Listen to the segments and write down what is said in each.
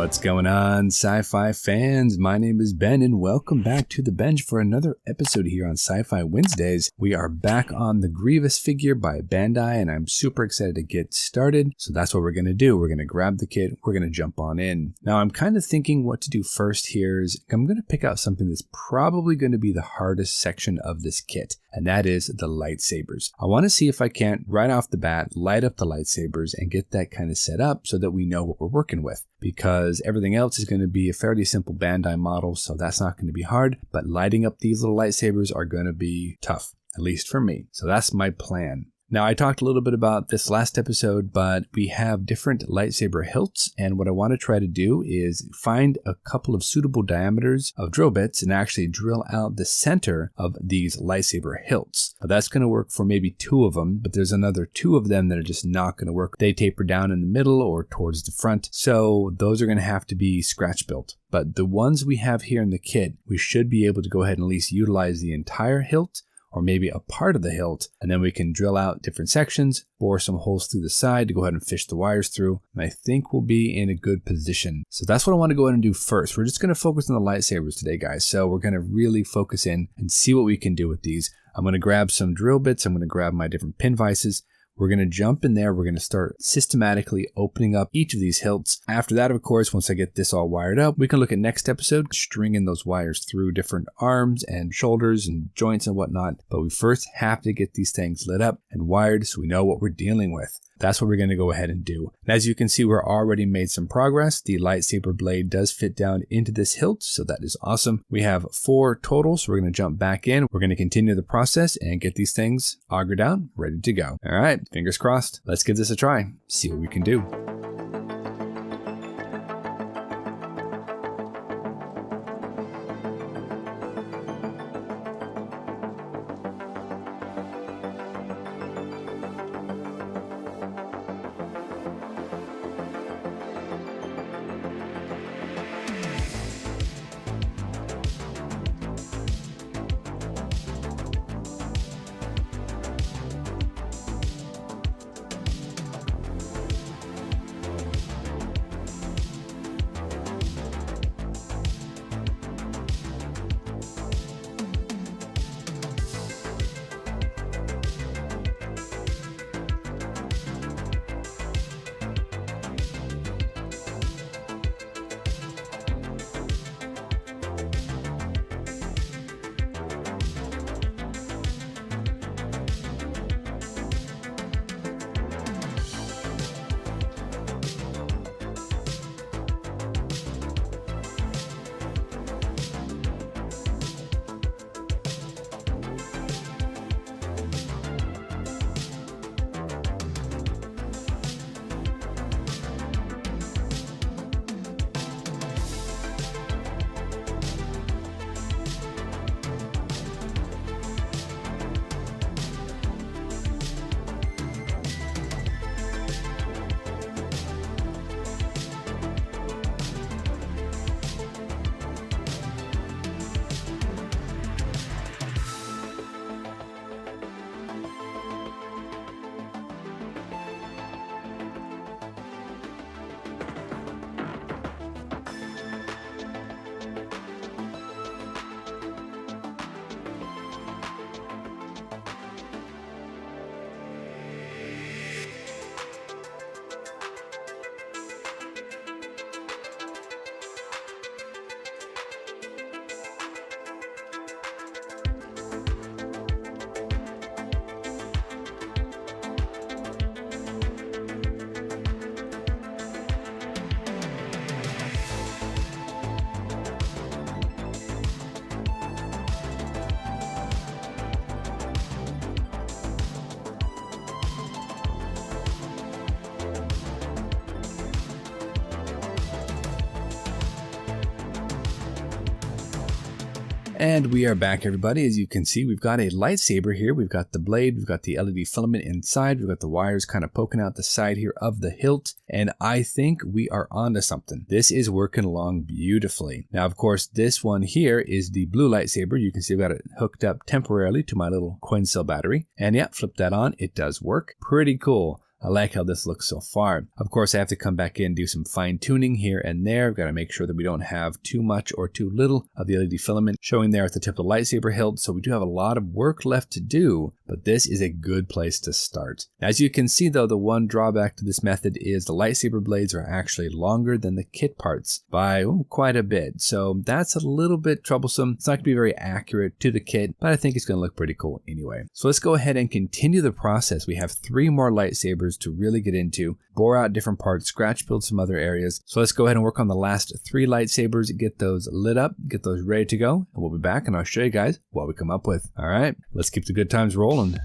What's going on, sci-fi fans? My name is Ben, and welcome back to the bench for another episode here on Sci-Fi Wednesdays. We are back on the Grievous figure by Bandai, and I'm super excited to get started. So that's what we're going to do. We're going to grab the kit. We're going to jump on in. Now, I'm kind of thinking what to do first here is I'm going to pick out something that's probably going to be the hardest section of this kit, and that is the lightsabers. I want to see if I can't, right off the bat, light up the lightsabers and get that kind of set up so that we know what we're working with, because everything else is going to be a fairly simple Bandai model, so that's not going to be hard, but lighting up these little lightsabers are going to be tough, at least for me. So that's my plan. Now, I talked a little bit about this last episode, but we have different lightsaber hilts, and what I want to try to do is find a couple of suitable diameters of drill bits and actually drill out the center of these lightsaber hilts. Now, that's going to work for maybe 2 of them, but there's another 2 of them that are just not going to work. They taper down in the middle or towards the front, so those are going to have to be scratch built. But the ones we have here in the kit, we should be able to go ahead and at least utilize the entire hilt, or maybe a part of the hilt, and then we can drill out different sections, bore some holes through the side to go ahead and fish the wires through, and I think we'll be in a good position. So that's what I want to go ahead and do first. We're just going to focus on the lightsabers today, guys, so we're going to really focus in and see what we can do with these. I'm going to grab some drill bits, I'm going to grab my different pin vices. We're going to jump in there. We're going to start systematically opening up each of these hilts. After that, of course, once I get this all wired up, we can look at next episode, stringing those wires through different arms and shoulders and joints and whatnot. But we first have to get these things lit up and wired so we know what we're dealing with. That's what we're going to go ahead and do. And as you can see, we're already made some progress. The lightsaber blade does fit down into this hilt, so that is awesome. We have 4 total, so we're going to jump back in. We're going to continue the process and get these things augered out, ready to go. All right, fingers crossed. Let's give this a try. See what we can do. And we are back, everybody. As you can see, we've got a lightsaber here. We've got the blade, we've got the LED filament inside, we've got the wires kind of poking out the side here of the hilt, and I think we are onto something. This is working along beautifully. Now, of course, this one here is the blue lightsaber. You can see I've got it hooked up temporarily to my little coin cell battery, and yeah, flip that on. It does work. Pretty cool. I like how this looks so far. Of course, I have to come back in and do some fine tuning here and there. I've got to make sure that we don't have too much or too little of the LED filament showing there at the tip of the lightsaber hilt. So we do have a lot of work left to do, but this is a good place to start. As you can see though, the one drawback to this method is the lightsaber blades are actually longer than the kit parts by quite a bit. So that's a little bit troublesome. It's not going to be very accurate to the kit, but I think it's going to look pretty cool anyway. So let's go ahead and continue the process. We have 3 more lightsabers to really get into, bore out different parts, scratch build some other areas. So let's go ahead and work on the last 3 lightsabers, get those lit up, get those ready to go, and we'll be back and I'll show you guys what we come up with. All right, let's keep the good times rolling.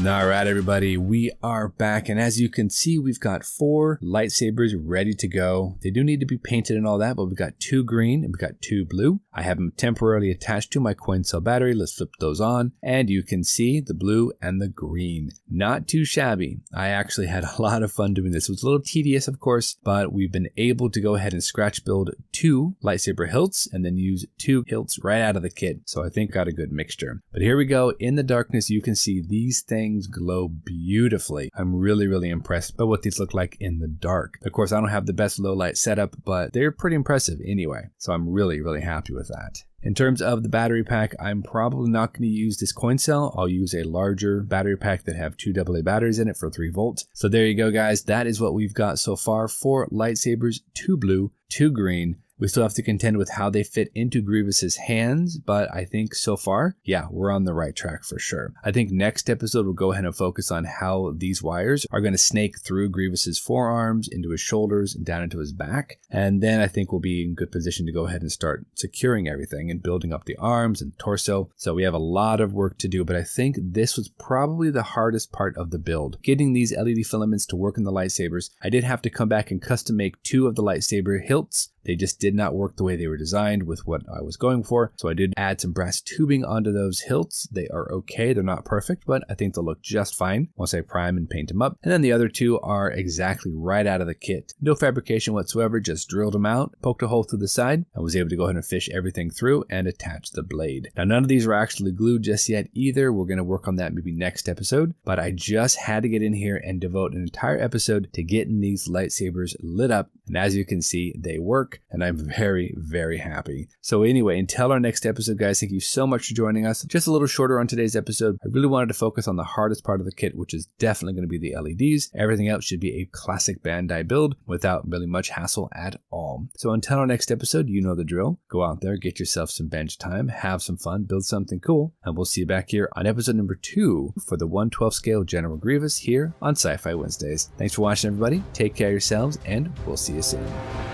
All right, everybody, we are back. And as you can see, we've got 4 lightsabers ready to go. They do need to be painted and all that, but we've got 2 green and we've got 2 blue. I have them temporarily attached to my coin cell battery. Let's flip those on. And you can see the blue and the green. Not too shabby. I actually had a lot of fun doing this. It was a little tedious, of course, but we've been able to go ahead and scratch build 2 lightsaber hilts and then use 2 hilts right out of the kit. So I think got a good mixture. But here we go. In the darkness, you can see these things glow beautifully. I'm really impressed by what these look like in the dark. Of course, I don't have the best low light setup, but they're pretty impressive anyway. So I'm really happy with that. In terms of the battery pack, I'm probably not going to use this coin cell. I'll use a larger battery pack that have 2 AA batteries in it for 3 volts. So there you go, guys. That is what we've got so far. 4 lightsabers, 2 blue, 2 green, We still have to contend with how they fit into Grievous's hands, but I think so far, yeah, we're on the right track for sure. I think next episode we'll go ahead and focus on how these wires are going to snake through Grievous's forearms, into his shoulders, and down into his back. And then I think we'll be in good position to go ahead and start securing everything and building up the arms and torso. So we have a lot of work to do, but I think this was probably the hardest part of the build. Getting these LED filaments to work in the lightsabers. I did have to come back and custom make 2 of the lightsaber hilts. They just did not work the way they were designed with what I was going for. So I did add some brass tubing onto those hilts. They are okay. They're not perfect, but I think they'll look just fine once I prime and paint them up. And then the other 2 are exactly right out of the kit. No fabrication whatsoever, just drilled them out, poked a hole through the side, and was able to go ahead and fish everything through and attach the blade. Now, none of these are actually glued just yet either. We're going to work on that maybe next episode, but I just had to get in here and devote an entire episode to getting these lightsabers lit up. And as you can see, they work, and I'm very, very happy. So anyway, until our next episode, guys, thank you so much for joining us. Just a little shorter on today's episode. I really wanted to focus on the hardest part of the kit, which is definitely going to be the LEDs. Everything else should be a classic Bandai build without really much hassle at all. So until our next episode, you know the drill. Go out there, get yourself some bench time, have some fun, build something cool, and we'll see you back here on episode number 2 for the 1/12 scale General Grievous here on Sci-Fi Wednesdays. Thanks for watching, everybody. Take care of yourselves, and we'll see you soon.